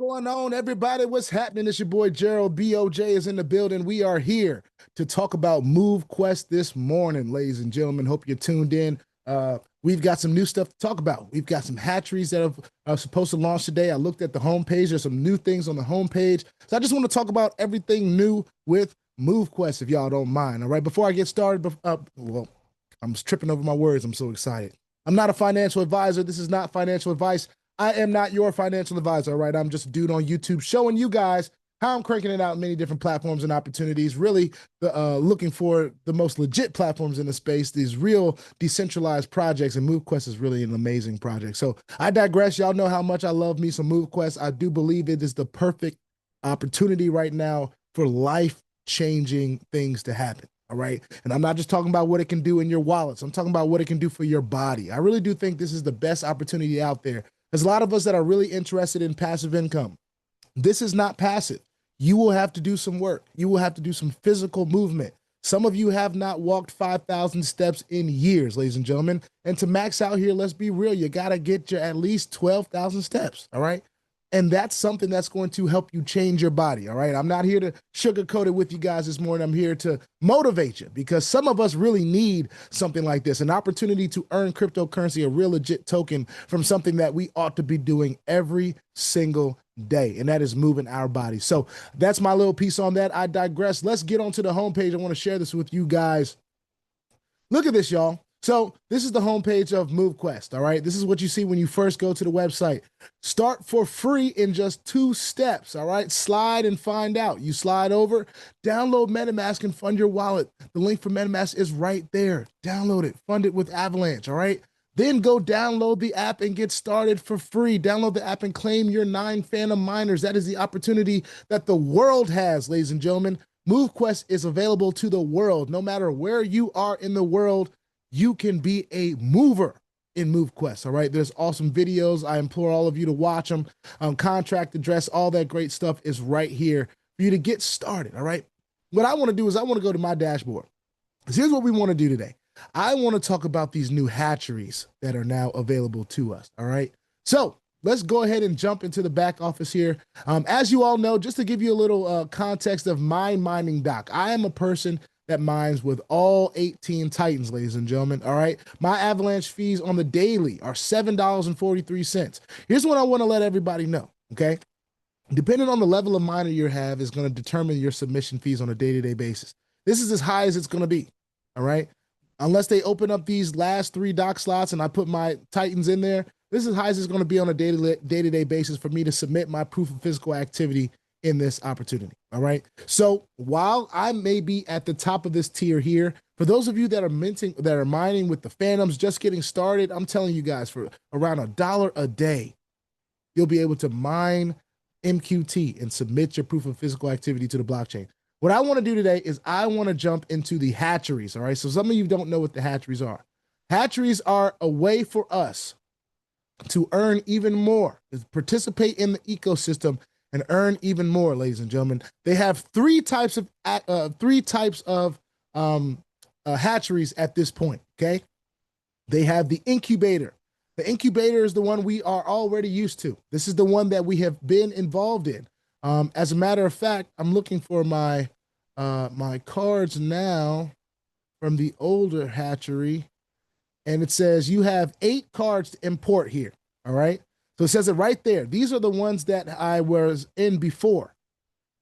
going on, everybody? What's happening? It's your boy Gerald. BOJ is in the building. We are here to talk about MoveQuest this morning, ladies and gentlemen. Hope you're tuned in. We've got some new stuff to talk about. We've got some hatcheries that are supposed to launch today. I looked at the homepage. There's some new things on the homepage. So I just want to talk about everything new with MoveQuest, if y'all don't mind. All right, before I get started, well, I'm tripping over my words. I'm so excited. I'm not a financial advisor. This is not financial advice. I am not your financial advisor, all right? I'm just a dude on YouTube showing you guys how I'm cranking it out in many different platforms and opportunities, really looking for the most legit platforms in the space, these real decentralized projects, and MoveQuest is really an amazing project. So I digress. Y'all know how much I love me some MoveQuest. I do believe it is the perfect opportunity right now for life-changing things to happen. All right. And I'm not just talking about what it can do in your wallets. I'm talking about what it can do for your body. I really do think this is the best opportunity out there. There's a lot of us that are really interested in passive income. This is not passive. You will have to do some work. You will have to do some physical movement. Some of you have not walked 5,000 steps in years, ladies and gentlemen. And to max out here, let's be real, you got to get your at least 12,000 steps. All right. And that's something that's going to help you change your body, all right? I'm not here to sugarcoat it with you guys this morning. I'm here to motivate you because some of us really need something like this, an opportunity to earn cryptocurrency, a real legit token from something that we ought to be doing every single day, and that is moving our bodies. So that's my little piece on that. I digress. Let's get onto the homepage. I want to share this with you guys. Look at this, y'all. So this is the homepage of MoveQuest, all right? This is what you see when you first go to the website. Start for free in just 2 steps, all right? Slide and find out. You slide over, download MetaMask and fund your wallet. The link for MetaMask is right there. Download it, fund it with Avalanche, all right? Then go download the app and get started for free. Download the app and claim your 9 Phantom miners. That is the opportunity that the world has, ladies and gentlemen. MoveQuest is available to the world. No matter where you are in the world, you can be a mover in MoveQuest, all right? There's awesome videos. I implore all of you to watch them. Contract address, all that great stuff is right here for you to get started, all right? What I want to do is I want to go to my dashboard. So here's what we want to do today. I want to talk about these new hatcheries that are now available to us, all right? So let's go ahead and jump into the back office here. As you all know, just to give you a little context of my mining doc, I am a person that mines with all 18 Titans, ladies and gentlemen, all right? My Avalanche fees on the daily are $7.43. Here's what I want to let everybody know, okay? Depending on the level of miner you have is going to determine your submission fees on a day-to-day basis. This is as high as it's going to be, all right? Unless they open up these last 3 doc slots and I put my Titans in there, this is as high as it's going to be on a day-to-day basis for me to submit my proof of physical activity in this opportunity, all right? So while I may be at the top of this tier here, for those of you that are mining with the Phantoms, just getting started, I'm telling you guys, for around $1 a day, you'll be able to mine MQT and submit your proof of physical activity to the blockchain. What I want to do today is I want to jump into the hatcheries, all right? So some of you don't know what the hatcheries are. Hatcheries are a way for us to earn even more, to participate in the ecosystem and earn even more, ladies and gentlemen. They have 3 types of hatcheries at this point, okay? They have the Incubator. The Incubator is the one we are already used to. This is the one that we have been involved in. As a matter of fact, I'm looking for my cards now from the older hatchery, and it says you have 8 cards to import here, all right? So it says it right there. These are the ones that I was in before,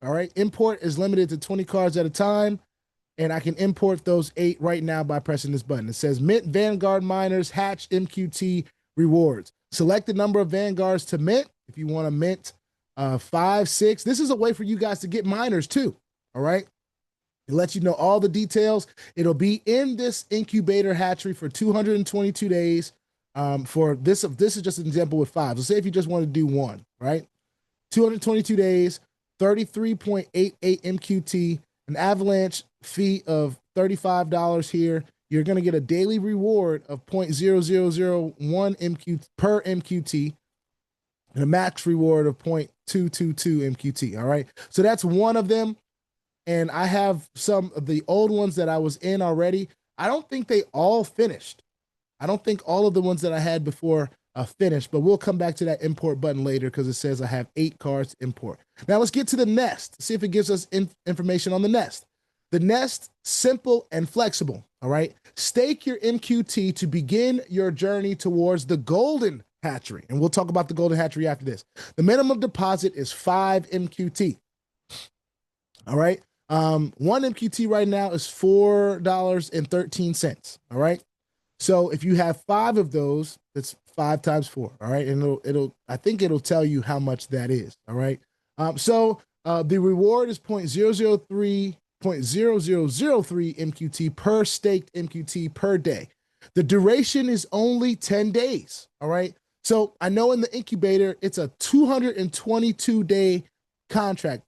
all right? Import is limited to 20 cards at a time, and I can import those 8 right now by pressing this button. It says Mint Vanguard Miners Hatch MQT Rewards. Select the number of Vanguards to mint. If you want to mint 5, 6, this is a way for you guys to get miners too, all right? It lets you know all the details. It'll be in this Incubator hatchery for 222 days. For this is just an example with 5. So say if you just want to do 1, right? 222 days, 33.88 MQT, an Avalanche fee of $35 here. You're going to get a daily reward of 0.0001 MQT per MQT and a max reward of 0.222 MQT, all right? So that's one of them. And I have some of the old ones that I was in already. I don't think they all finished. I don't think all of the ones that I had before finished, but we'll come back to that import button later because it says I have 8 cards to import. Now let's get to the nest, see if it gives us information on the nest. The nest, simple and flexible, all right? Stake your MQT to begin your journey towards the golden hatchery, and we'll talk about the golden hatchery after this. The minimum deposit is 5 MQT, all right? 1 MQT right now is $4.13, all right? So if you have 5 of those, that's 5 times 4, all right? And I think it'll tell you how much that is, all right? The reward is 0.003 MQT per staked MQT per day. The duration is only 10 days, all right? So I know in the incubator, it's a 222-day contract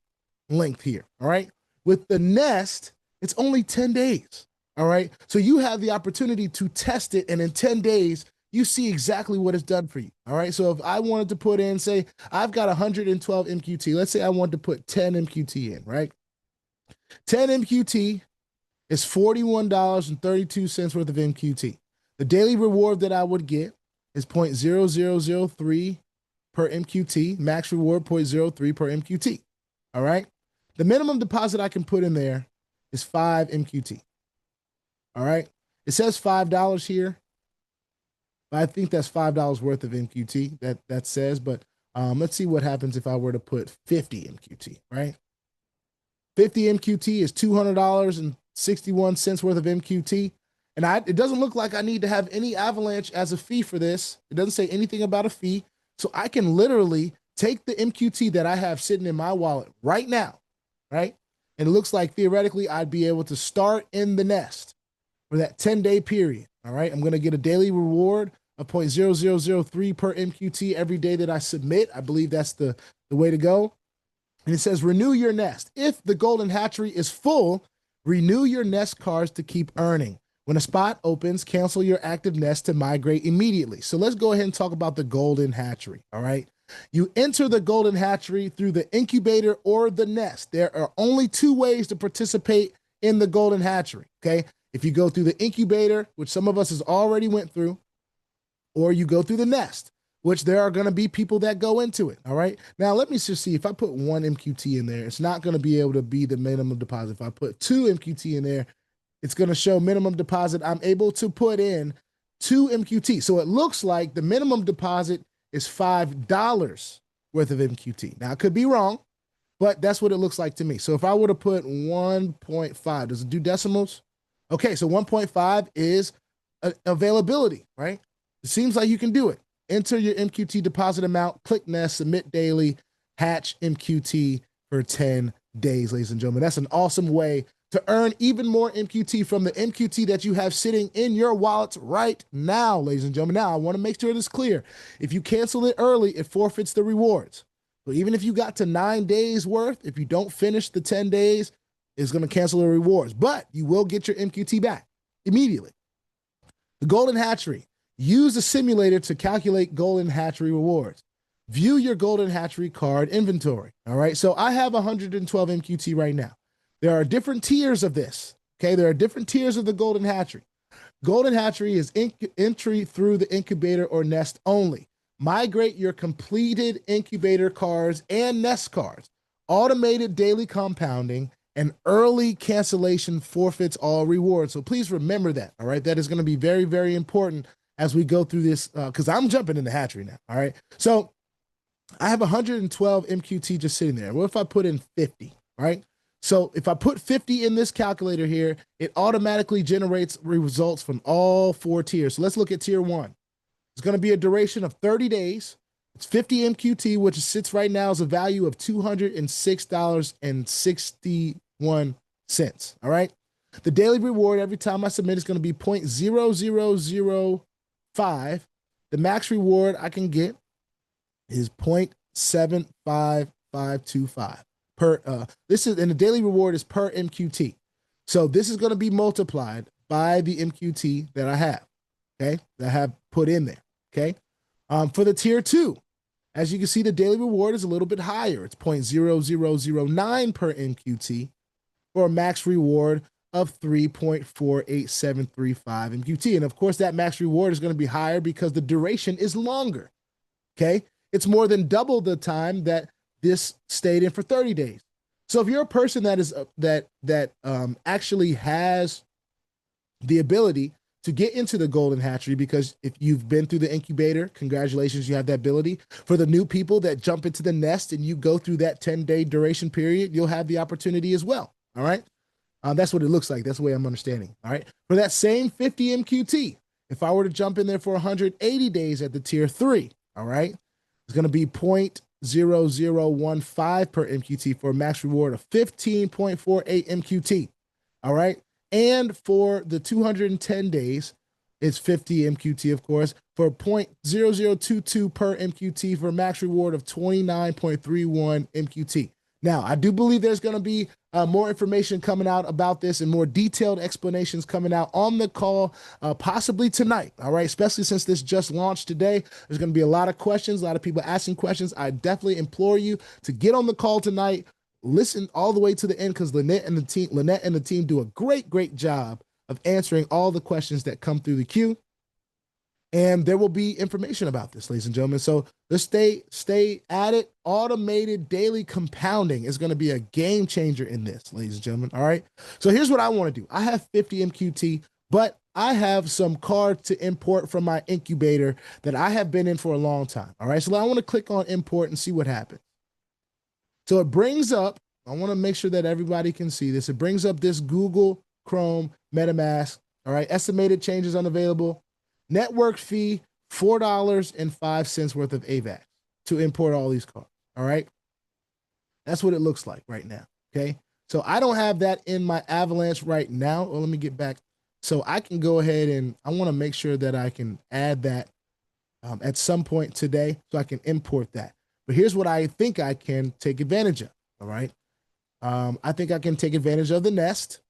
length here, all right? With the nest, it's only 10 days, all right? So you have the opportunity to test it, and in 10 days, you see exactly what it's done for you, all right? So if I wanted to put in, say, I've got 112 MQT. Let's say I wanted to put 10 MQT in, right? 10 MQT is $41.32 worth of MQT. The daily reward that I would get is 0.0003 per MQT, max reward 0.03 per MQT, all right? The minimum deposit I can put in there is 5 MQT, all right? It says $5 here, but I think that's $5 worth of MQT that says, but let's see what happens if I were to put 50 MQT, right? 50 MQT is $200.61 worth of MQT. And it doesn't look like I need to have any avalanche as a fee for this. It doesn't say anything about a fee. So I can literally take the MQT that I have sitting in my wallet right now, right? And it looks like theoretically I'd be able to start in the nest for that 10-day period, all right? I'm going to get a daily reward of 0.0003 per MQT every day that I submit. I believe that's the way to go. And it says, renew your nest. If the golden hatchery is full, renew your nest cards to keep earning. When a spot opens, cancel your active nest to migrate immediately. So let's go ahead and talk about the golden hatchery, all right? You enter the golden hatchery through the incubator or the nest. There are only 2 ways to participate in the golden hatchery, okay? If you go through the incubator, which some of us has already went through, or you go through the nest, which there are going to be people that go into it, all right? Now, let me just see. If I put 1 MQT in there, it's not going to be able to be the minimum deposit. If I put 2 MQT in there, it's going to show minimum deposit. I'm able to put in 2 MQT. So it looks like the minimum deposit is $5 worth of MQT. Now, I could be wrong, but that's what it looks like to me. So if I were to put 1.5, does it do decimals? Okay, so 1.5 is availability, right? It seems like you can do it. Enter your MQT deposit amount, click nest, submit daily, hatch MQT for 10 days, ladies and gentlemen. That's an awesome way to earn even more MQT from the MQT that you have sitting in your wallets right now, ladies and gentlemen. Now, I want to make sure it is clear. If you cancel it early, it forfeits the rewards. So even if you got to 9 days worth, if you don't finish the 10 days, it's going to cancel the rewards, but you will get your MQT back immediately. The golden hatchery. Use the simulator to calculate golden hatchery rewards. View your golden hatchery card inventory. All right. So I have 112 MQT right now. There are different tiers of this. Okay. There are different tiers of the golden hatchery. Golden hatchery is entry through the incubator or nest only. Migrate your completed incubator cards and nest cards. Automated daily compounding and early cancellation forfeits all rewards. So please remember that. All right. That is going to be very, very important as we go through this, because I'm jumping in the hatchery now, all right? So I have 112 MQT just sitting there. What if I put in 50, right? So if I put 50 in this calculator here, it automatically generates results from all 4 tiers. So let's look at tier 1. It's going to be a duration of 30 days. It's 50 MQT, which sits right now as a value of $206.61, all right? The daily reward every time I submit is going to be 0.0005. The max reward I can get is 0.75525 per this is, and the daily reward is per MQT. So this is going to be multiplied by the MQT that I have, okay, that I have put in there, okay. For the tier 2, as you can see, the daily reward is a little bit higher. It's 0.0009 per MQT for a max reward of 3.48735 MQT. And of course, that max reward is going to be higher because the duration is longer. Okay. It's more than double the time that this stayed in for 30 days. So if you're a person that is actually has the ability to get into the golden hatchery, because if you've been through the incubator, congratulations, you have that ability. For the new people that jump into the nest and you go through that 10-day duration period, you'll have the opportunity as well. All right. That's what it looks like. That's the way I'm understanding. All right. For that same 50 MQT, if I were to jump in there for 180 days at the tier 3, all right, it's going to be 0.0015 per MQT for a max reward of 15.48 MQT. All right. And for the 210 days, it's 50 MQT, of course, for 0.0022 per MQT for a max reward of 29.31 MQT. Now, I do believe there's going to be more information coming out about this and more detailed explanations coming out on the call, possibly tonight, all right? Especially since this just launched today. There's going to be a lot of questions, a lot of people asking questions. I definitely implore you to get on the call tonight, listen all the way to the end, because Lynette and the team do a great job of answering all the questions that come through the queue. And there will be information about this, ladies and gentlemen. So let's stay at it. Automated daily compounding is going to be a game changer in this, ladies and gentlemen. All right. So here's what I want to do. I have 50 MQT, but I have some cards to import from my incubator that I have been in for a long time. All right. So I want to click on import and see what happens. So it brings up, I want to make sure that everybody can see this. It brings up this Google Chrome MetaMask. All right. Estimated changes unavailable. Network fee, $4.05 worth of AVAX to import all these cards. All right. That's what it looks like right now. Okay. So I don't have that in my Avalanche right now. Well, let me get back. So I can go ahead and I want to make sure that I can add that at some point today so I can import that. But here's what I think I can take advantage of. All right. I think I can take advantage of the nest.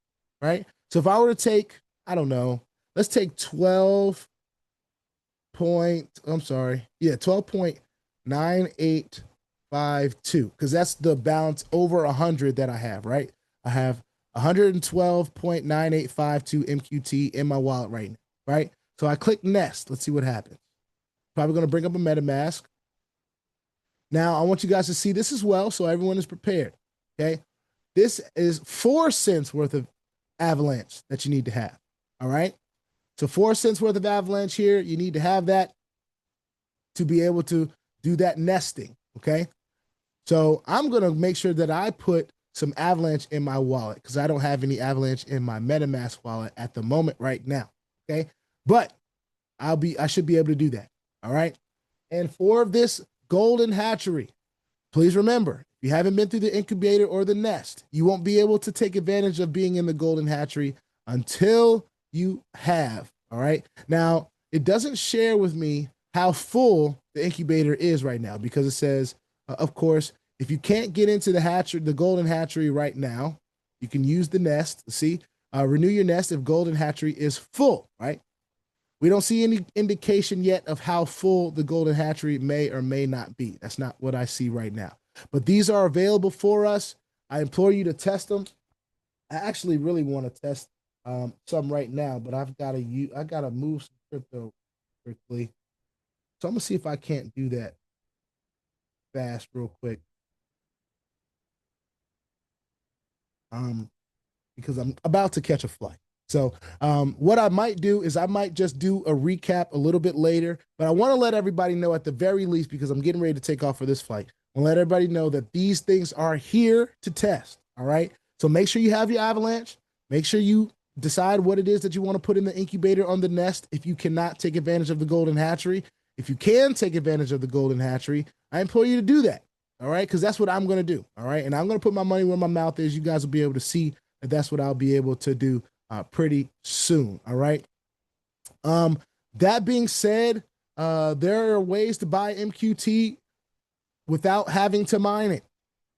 Right. So if I were to take, I don't know, let's take 12.9852, because that's the balance over 100 that I have, right? I have 112.9852 MQT in my wallet right now, right? So I click nest. Let's see what happens. Probably going to bring up a MetaMask. Now I want you guys to see this as well, so everyone is prepared, okay? This is 4 cents worth of Avalanche that you need to have, all right? So 4 cents worth of Avalanche here. You need to have that to be able to do that nesting, okay? So I'm going to make sure that I put some Avalanche in my wallet because I don't have any Avalanche in my MetaMask wallet at the moment right now, okay? But I should be able to do that, all right? And for this golden hatchery, please remember, if you haven't been through the incubator or the nest, you won't be able to take advantage of being in the golden hatchery until you have, all right? Now, it doesn't share with me how full the incubator is right now because it says, of course, if you can't get into the hatchery, the golden hatchery right now, you can use the nest. See, renew your nest if golden hatchery is full, right? We don't see any indication yet of how full the golden hatchery may or may not be. That's not what I see right now. But these are available for us. I implore you to test them. I actually really want to test some right now, but I gotta move some crypto quickly. So I'm gonna see if I can't do that fast real quick. Because I'm about to catch a flight. So what I might do is I might just do a recap a little bit later, but I want to let everybody know at the very least, because I'm getting ready to take off for this flight, I'll let everybody know that these things are here to test. All right. So make sure you have your Avalanche. Make sure you decide what it is that you want to put in the incubator on the nest if you cannot take advantage of the golden hatchery. If you can take advantage of the golden hatchery, I implore you to do that. All right. Because that's what I'm going to do. All right. And I'm going to put my money where my mouth is. You guys will be able to see that that's what I'll be able to do pretty soon. All right. That being said, there are ways to buy MQT without having to mine it.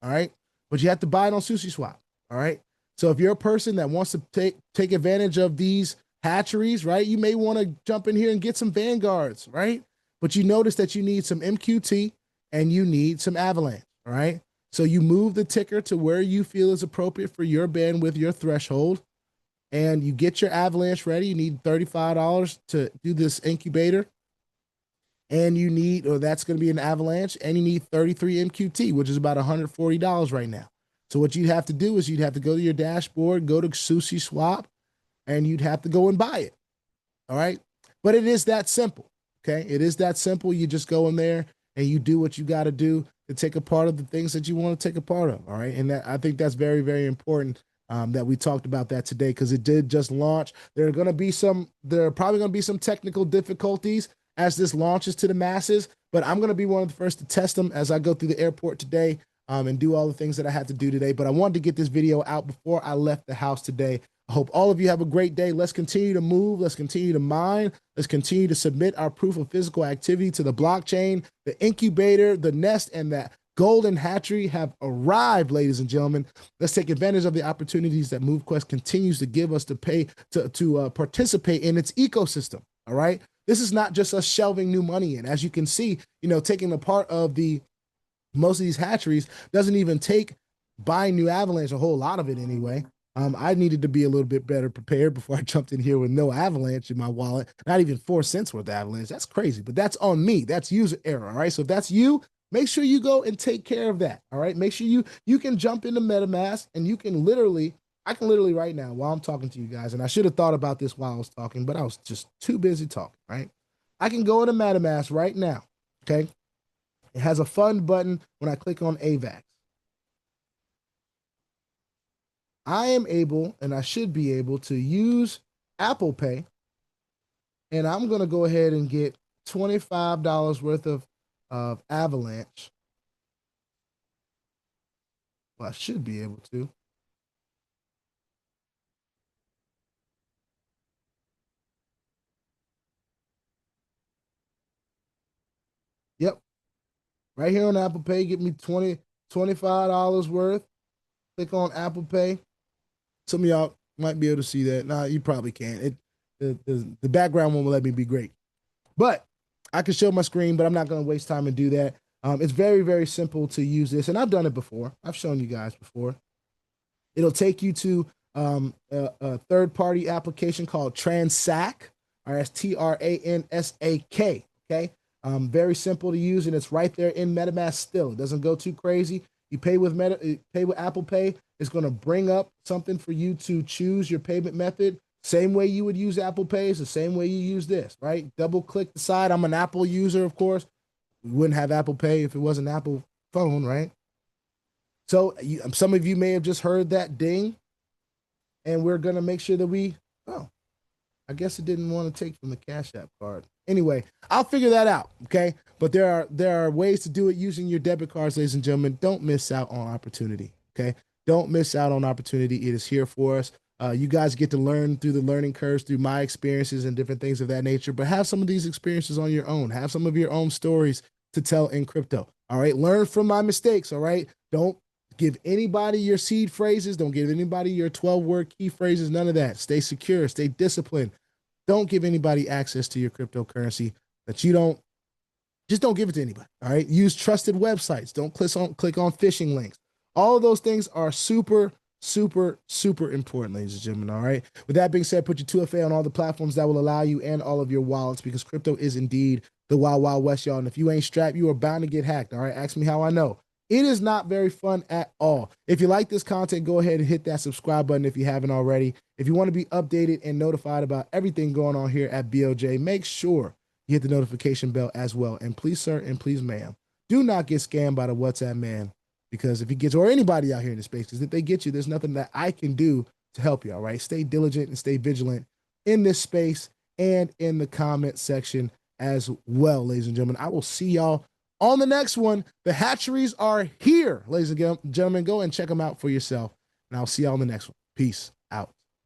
All right. But you have to buy it on SushiSwap. All right. So if you're a person that wants to take advantage of these hatcheries, right, you may want to jump in here and get some Vanguards, right? But you notice that you need some MQT and you need some Avalanche. All right. So you move the ticker to where you feel is appropriate for your bandwidth, your threshold. and you get your avalanche ready. You need $35 to do this incubator, and you need, or that's going to be an avalanche, and you need 33 MQT, which is about $140 right now. So what you'd have to do is you'd have to go to your dashboard, go to Sushi Swap, and you'd have to go and buy it. All right. But it is that simple. Okay. It is that simple. You just go in there and you do what you got to do to take a part of the things that you want to take a part of. All right. And that, I think that's very, very important that we talked about that today, because it did just launch. There are probably going to be some technical difficulties as this launches to the masses, but I'm going to be one of the first to test them as I go through the airport today and do all the things that I had to do today. But I wanted to get this video out before I left the house today. I hope all of you have a great day. Let's continue to move. Let's continue to mine. Let's continue to submit our proof of physical activity to the blockchain. The incubator, the nest, and that golden hatchery have arrived, ladies and gentlemen. Let's take advantage of the opportunities that MoveQuest continues to give us to participate in its ecosystem. All right. This is not just us shelving new money in. As you can see, taking a part of most of these hatcheries doesn't even take buying new avalanche, a whole lot of it anyway. I needed to be a little bit better prepared before I jumped in here with no avalanche in my wallet, not even 4 cents worth of avalanche. That's crazy, but that's on me. That's user error. All right. So if that's you, make sure you go and take care of that. All right. Make sure you can jump into MetaMask, and I can literally right now while I'm talking to you guys, and I should have thought about this while I was talking, but I was just too busy talking. Right. I can go into MetaMask right now. Okay. It has a fund button when I click on AVAX. I am able, and I should be able, to use Apple Pay, and I'm going to go ahead and get $25 worth of avalanche. Well, I should be able to. Yep. Right here on Apple Pay, get me $25 worth. Click on Apple Pay. Some of y'all might be able to see that. Nah, you probably can't. The background won't let me be great. But I can show my screen, but I'm not going to waste time and do that. It's very, very simple to use this, and I've done it before. I've shown you guys before. It'll take you to a third-party application called Transact, or that's TRANSAK, okay? Very simple to use, and it's right there in MetaMask still. It doesn't go too crazy. You pay with Apple Pay. It's going to bring up something for you to choose your payment method. Same way you would use Apple Pay is the same way you use this, right? Double click the side. I'm an Apple user, of course. We wouldn't have Apple Pay if it was an Apple phone, right? So some of you may have just heard that ding, and we're going to make sure that I guess it didn't want to take from the Cash App card. Anyway, I'll figure that out, okay? But there are ways to do it using your debit cards, ladies and gentlemen. Don't miss out on opportunity, okay? Don't miss out on opportunity. It is here for us. You guys get to learn through the learning curves, through my experiences and different things of that nature, but have some of these experiences on your own. Have some of your own stories to tell in crypto, all right? Learn from my mistakes, all right? Don't give anybody your seed phrases. Don't give anybody your 12-word key phrases, none of that. Stay secure, stay disciplined. Don't give anybody access to your cryptocurrency that you don't, just don't give it to anybody, all right? Use trusted websites. Don't click on phishing links. All of those things are super, super, super important, ladies and gentlemen, all right? With that being said, put your 2FA on all the platforms that will allow you and all of your wallets, because crypto is indeed the wild, wild west, y'all. And if you ain't strapped, you are bound to get hacked, all right? Ask me how I know. It is not very fun at all. If you like this content, go ahead and hit that subscribe button if you haven't already. If you want to be updated and notified about everything going on here at BOJ, make sure you hit the notification bell as well. And please, sir, and please, ma'am, do not get scammed by the WhatsApp man, because if he gets, or anybody out here in the space, because if they get you, there's nothing that I can do to help you, all right? Stay diligent and stay vigilant in this space and in the comment section as well, ladies and gentlemen. I will see y'all on the next one. The hatcheries are here, ladies and gentlemen. Go and check them out for yourself. And I'll see y'all on the next one. Peace out.